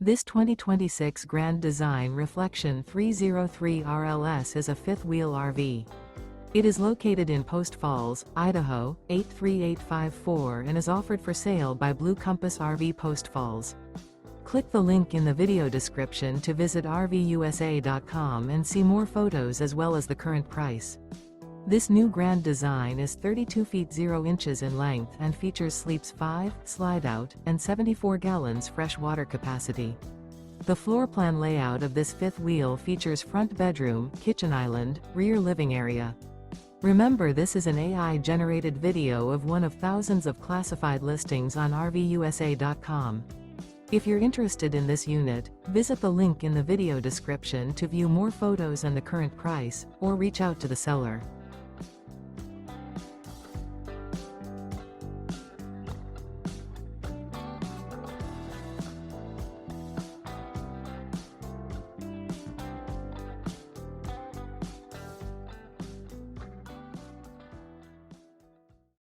This 2026 Grand Design Reflection 303 RLS is a fifth-wheel RV. It is located in Post Falls, Idaho, 83854 and is offered for sale by Blue Compass RV Post Falls. Click the link in the video description to visit RVUSA.com and see more photos as well as the current price. This new Grand Design is 32 feet 0 inches in length and features sleeps 5, slide-out, and 74 gallons fresh water capacity. The floor plan layout of this fifth wheel features front bedroom, kitchen island, rear living area. Remember, this is an AI-generated video of one of thousands of classified listings on RVUSA.com. If you're interested in this unit, visit the link in the video description to view more photos and the current price, or reach out to the seller.